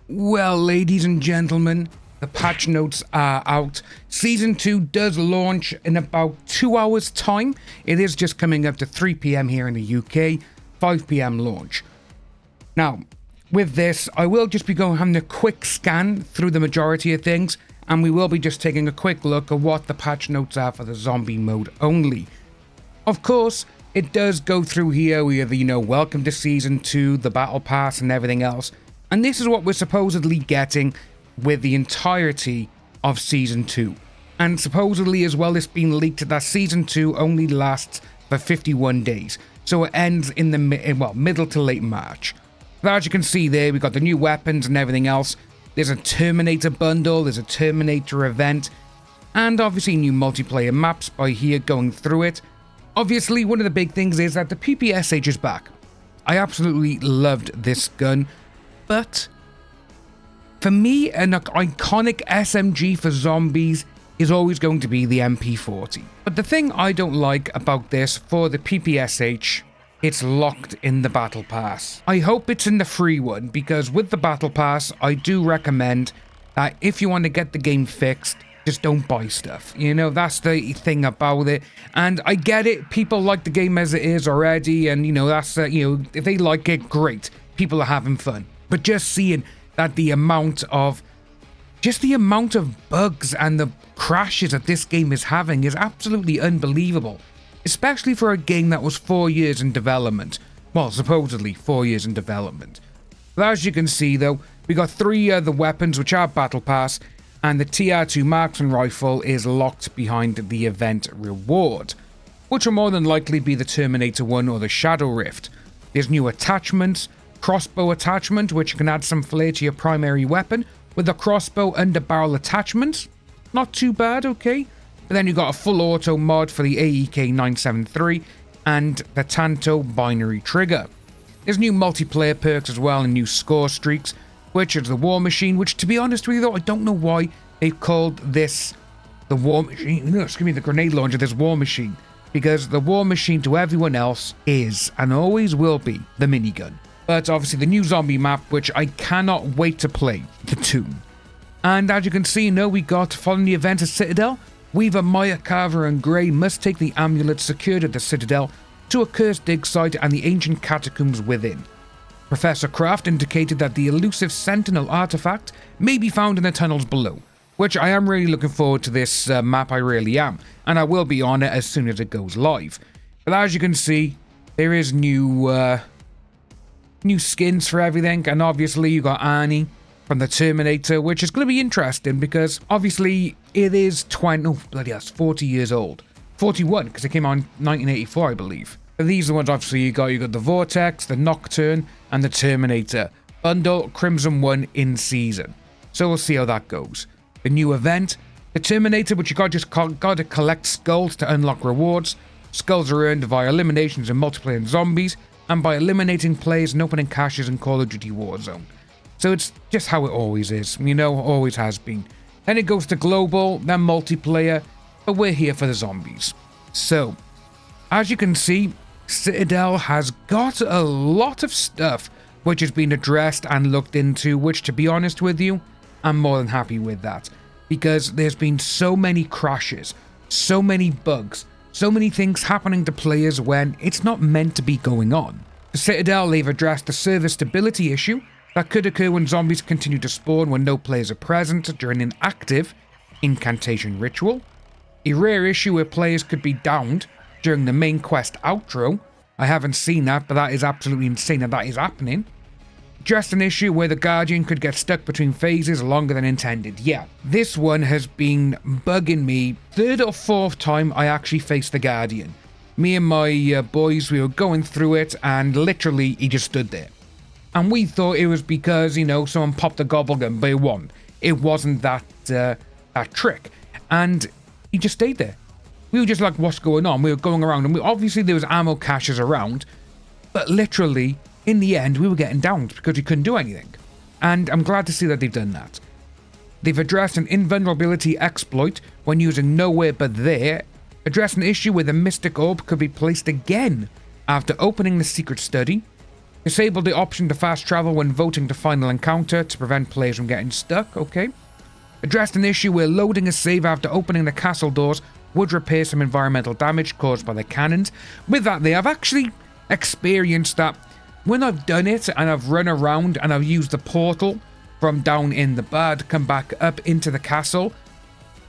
Well, ladies and gentlemen, the patch notes are out. Season 2 does launch in about 2 hours' time. It is just coming up to 3 p.m. here in the UK, 5 p.m. launch. Now, with this, I will just be having a quick scan through the majority of things, and we will be just taking a quick look at what the patch notes are for the zombie mode only. Of course, it does go through here with, welcome to Season 2, the Battle Pass, and everything else. And this is what we're supposedly getting with the entirety of Season 2. And supposedly as well, it's been leaked that Season 2 only lasts for 51 days. So it ends in the middle to late March. But as you can see there, we've got the new weapons and everything else. There's a Terminator bundle, there's a Terminator event, and obviously new multiplayer maps by here going through it. Obviously, one of the big things is that the PPSH is back. I absolutely loved this gun. But for me, an iconic SMG for zombies is always going to be the MP40. But the thing I don't like about this for the PPSH, it's locked in the Battle Pass. I hope it's in the free one, because with the Battle Pass, I do recommend that if you want to get the game fixed, just don't buy stuff. That's the thing about it. And I get it, people like the game as it is already, and that's, if they like it, great. People are having fun. But just seeing that the amount of bugs and the crashes that this game is having is absolutely unbelievable. Especially for a game that was 4 years in development. Well, supposedly 4 years in development. But as you can see though, we got 3 other weapons which are Battle Pass, and the TR2 Marksman Rifle is locked behind the event reward, which will more than likely be the Terminator 1 or the Shadow Rift. There's new attachments. Crossbow attachment, which can add some flair to your primary weapon with a crossbow under barrel attachment. Not too bad, okay. But then you got a full auto mod for the AEK 973 and the Tanto binary trigger. There's new multiplayer perks as well and new score streaks, which is the War Machine, which to be honest with you though, I don't know why they've called this the War Machine. No, excuse me, the grenade launcher, this War Machine. Because the War Machine to everyone else is and always will be the minigun. But obviously the new zombie map, which I cannot wait to play, the Tomb. And as you can see, we got, following the event at Citadel, Weaver, Maya, Carver and Grey must take the amulet secured at the Citadel to a cursed dig site and the ancient catacombs within. Professor Kraft indicated that the elusive Sentinel artifact may be found in the tunnels below, which I am really looking forward to this map, I really am, and I will be on it as soon as it goes live. But as you can see, there is new skins for everything, and obviously you got Arnie from the Terminator, which is going to be interesting because obviously it is 40 years old. 41, because it came out in 1984, I believe. But these are the ones obviously you got the Vortex, the Nocturne, and the Terminator. Bundle Crimson 1 in season. So we'll see how that goes. The new event, the Terminator, which you got to collect skulls to unlock rewards. Skulls are earned via eliminations in multiplayer and zombies, and by eliminating players and opening caches in Call of Duty Warzone. So it's just how it always is, always has been. Then it goes to global, then multiplayer, but we're here for the zombies. So, as you can see, Citadel has got a lot of stuff which has been addressed and looked into, which to be honest with you, I'm more than happy with that. Because there's been so many crashes, so many bugs, so many things happening to players when it's not meant to be going on. The Citadel, they've addressed the server stability issue that could occur when zombies continue to spawn when no players are present during an active incantation ritual. A rare issue where players could be downed during the main quest outro. I haven't seen that, but that is absolutely insane that is happening. Just an issue where the Guardian could get stuck between phases longer than intended. Yeah, this one has been bugging me. 3rd or 4th time I actually faced the Guardian. Me and my boys, we were going through it and literally he just stood there. And we thought it was because, someone popped a gobble gun, but it wasn't. It wasn't that trick. And he just stayed there. We were just like, what's going on? We were going around and obviously there was ammo caches around, but literally in the end, we were getting downed because we couldn't do anything. And I'm glad to see that they've done that. They've addressed an invulnerability exploit when using nowhere but there, addressed an issue where the Mystic Orb could be placed again after opening the secret study, Disable the option to fast travel when voting to final encounter to prevent players from getting stuck, okay. Addressed an issue where loading a save after opening the castle doors would repair some environmental damage caused by the cannons. With that there, I've actually experienced that when I've done it and I've run around and I've used the portal from down in the bar to come back up into the castle,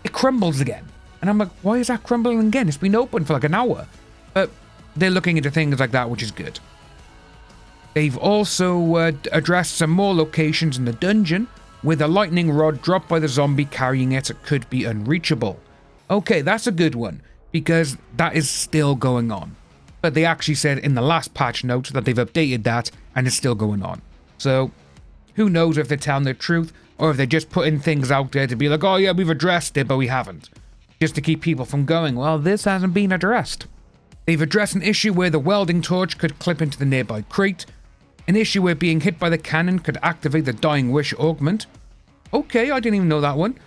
it crumbles again. And I'm like, why is that crumbling again? It's been open for like an hour. But they're looking into things like that, which is good. They've also addressed some more locations in the dungeon where the lightning rod dropped by the zombie carrying it could be unreachable. Okay, that's a good one, because that is still going on. But they actually said in the last patch note that they've updated that and it's still going on. So, who knows if they're telling the truth or if they're just putting things out there to be like, oh yeah, we've addressed it, but we haven't. Just to keep people from going, well, this hasn't been addressed. They've addressed an issue where the welding torch could clip into the nearby crate. An issue where being hit by the cannon could activate the Dying Wish augment. Okay, I didn't even know that one.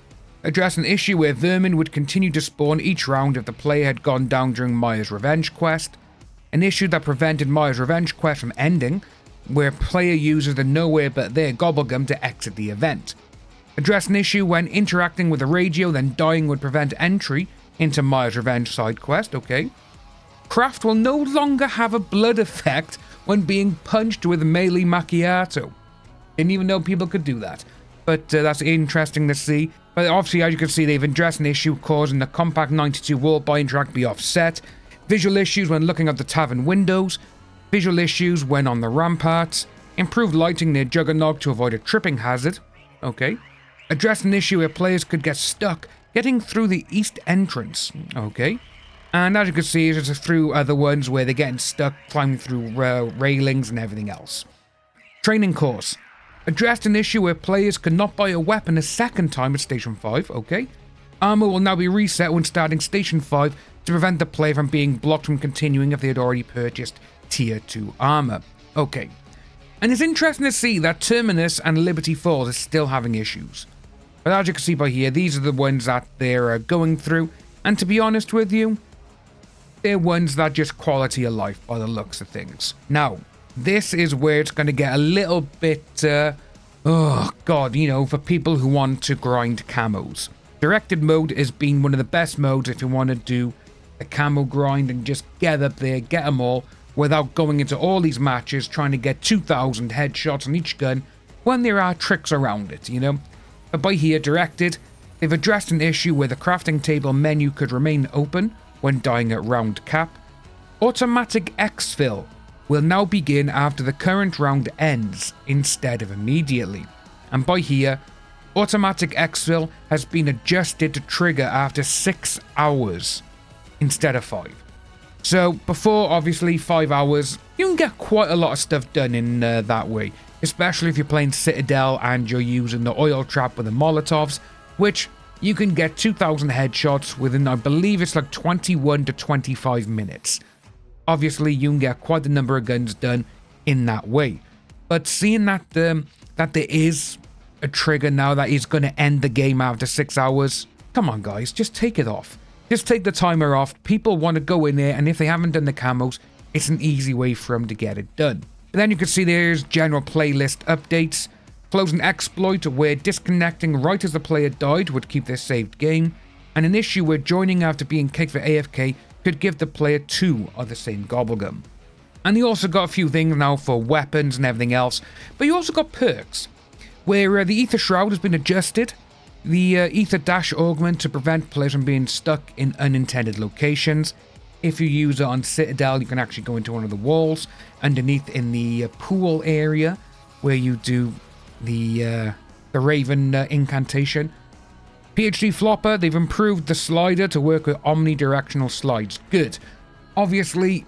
Address an issue where vermin would continue to spawn each round if the player had gone down during Maya's Revenge quest. An issue that prevented Maya's Revenge quest from ending, where player uses the Nowhere But There gobblegum to exit the event. Address an issue when interacting with the radio then dying would prevent entry into Maya's Revenge side quest, okay. Craft will no longer have a blood effect when being punched with melee macchiato. Didn't even know people could do that. But that's interesting to see. But obviously, as you can see, they've addressed an issue causing the Compact 92 wall bind track be offset. Visual issues when looking at the tavern windows. Visual issues when on the ramparts. Improved lighting near Juggernog to avoid a tripping hazard. Okay. Addressed an issue where players could get stuck getting through the east entrance. Okay. And as you can see, it's through other ones where they're getting stuck climbing through railings and everything else. Training course. Addressed an issue where players could not buy a weapon a second time at Station 5, okay. Armor will now be reset when starting Station 5 to prevent the player from being blocked from continuing if they had already purchased Tier 2 armor. Okay. And it's interesting to see that Terminus and Liberty Falls are still having issues. But as you can see by here, these are the ones that they're going through. And to be honest with you, they're ones that just quality of life by the looks of things. Now, this is where it's going to get a little bit, oh god, you know, for people who want to grind camos. Directed mode has been one of the best modes if you want to do a camo grind and just get up there, get them all, without going into all these matches trying to get 2,000 headshots on each gun when there are tricks around it, you know. But by here, directed, they've addressed an issue where the crafting table menu could remain open when dying at round cap. Automatic exfil will now begin after the current round ends instead of immediately. And by here, automatic exfil has been adjusted to trigger after 6 hours instead of 5. So before, obviously, 5 hours, you can get quite a lot of stuff done in that way, especially if you're playing Citadel and you're using the oil trap with the Molotovs, which you can get 2,000 headshots within, I believe it's like 21 to 25 minutes. Obviously, you can get quite a number of guns done in that way. But seeing that that there is a trigger now that is going to end the game after 6 hours, come on guys, just take it off. Just take the timer off. People want to go in there, and if they haven't done the camos, it's an easy way for them to get it done. But then you can see there's general playlist updates. Close an exploit where disconnecting right as the player died would keep their saved game. And an issue where joining after being kicked for AFK could give the player 2 of the same gobblegum. And you also got a few things now for weapons and everything else, but you also got perks, where the Ether Shroud has been adjusted, the Ether Dash augment to prevent players from being stuck in unintended locations. If you use it on Citadel, you can actually go into one of the walls underneath in the pool area where you do the Raven incantation. PhD Flopper, they've improved the slider to work with omnidirectional slides. Good. Obviously,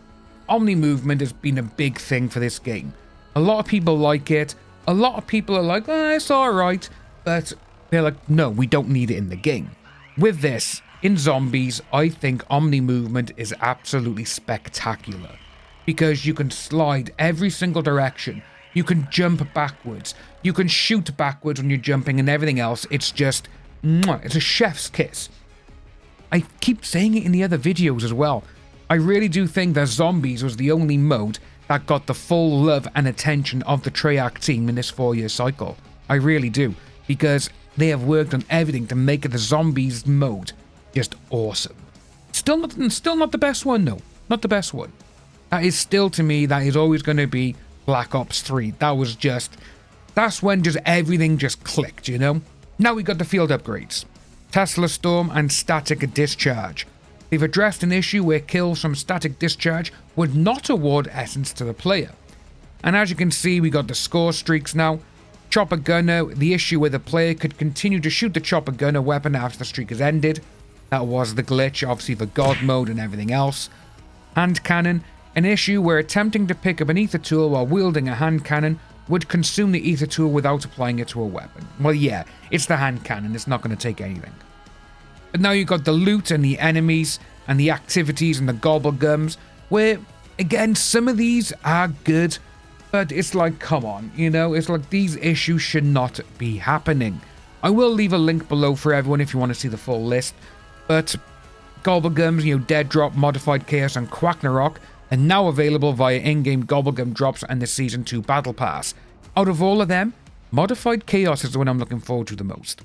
omni movement has been a big thing for this game. A lot of people like it. A lot of people are like, it's alright. But they're like, no, we don't need it in the game. With this, in Zombies, I think omni movement is absolutely spectacular. Because you can slide every single direction. You can jump backwards. You can shoot backwards when you're jumping and everything else. It's just, it's a chef's kiss. I keep saying it in the other videos as well. I really do think that Zombies was the only mode that got the full love and attention of the Treyarch team in this 4-year cycle. I really do, because they have worked on everything to make the zombies mode just awesome. Still not the best one, though. Not the best one. That is still, to me, that is always going to be Black Ops 3. That's when just everything just clicked, you know? Now we got the field upgrades. Tesla Storm and Static Discharge. They've addressed an issue where kills from Static Discharge would not award essence to the player. And as you can see, we got the score streaks now. Chopper Gunner, the issue where the player could continue to shoot the Chopper Gunner weapon after the streak has ended. That was the glitch, obviously for God mode and everything else. Hand Cannon, an issue where attempting to pick up an ether tool while wielding a hand cannon would consume the ether tool without applying it to a weapon. Well, yeah, it's the hand cannon, it's not going to take anything. But now you've got the loot and the enemies and the activities and the gobblegums, where, again, some of these are good, but it's like, come on, you know, it's like these issues should not be happening. I will leave a link below for everyone if you want to see the full list, but gobblegums, you know, Dead Drop, Modified Chaos, and Quacknarok are now available via in-game gobblegum drops and the Season 2 Battle Pass. Out of all of them, Modified Chaos is the one I'm looking forward to the most.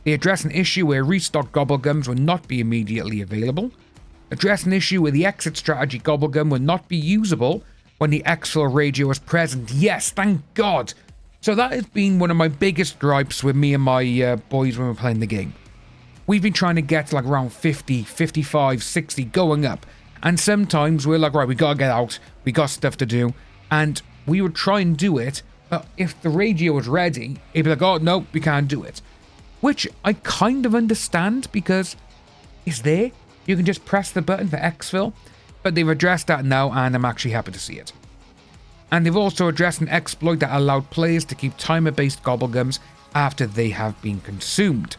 They address an issue where restocked gobblegums will not be immediately available. Address an issue where the exit strategy gobblegum will not be usable when the exfil radio is present. Yes, thank God! So that has been one of my biggest gripes with me and my boys when we're playing the game. We've been trying to get to like around 50, 55, 60, going up. And sometimes we're like, right, we gotta get out, we got stuff to do. And we would try and do it, but if the radio was ready, it'd be like, oh, no, we can't do it. Which I kind of understand, because it's there. You can just press the button for exfil. But they've addressed that now, and I'm actually happy to see it. And they've also addressed an exploit that allowed players to keep timer-based gobblegums after they have been consumed.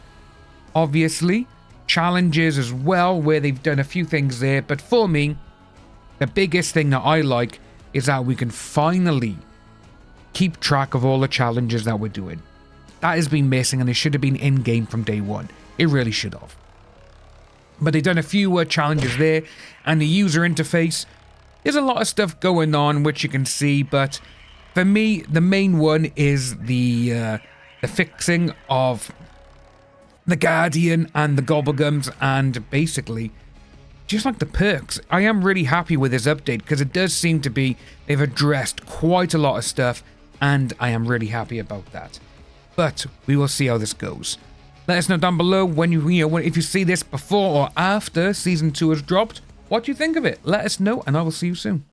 Obviously, challenges as well, where they've done a few things there, but for me, the biggest thing that I like is that we can finally keep track of all the challenges that we're doing. That has been missing, and it should have been in-game from day one. It really should have. But they've done a few challenges there, and the user interface, there's a lot of stuff going on which you can see, but for me, the main one is the fixing of the Guardian and the gobblegums, and basically just like the perks. I am really happy with this update, because it does seem to be they've addressed quite a lot of stuff, and I am really happy about that. But we will see how this goes. Let us know down below when if you see this before or after Season 2 has dropped. What do you think of it? Let us know, and I will see you soon.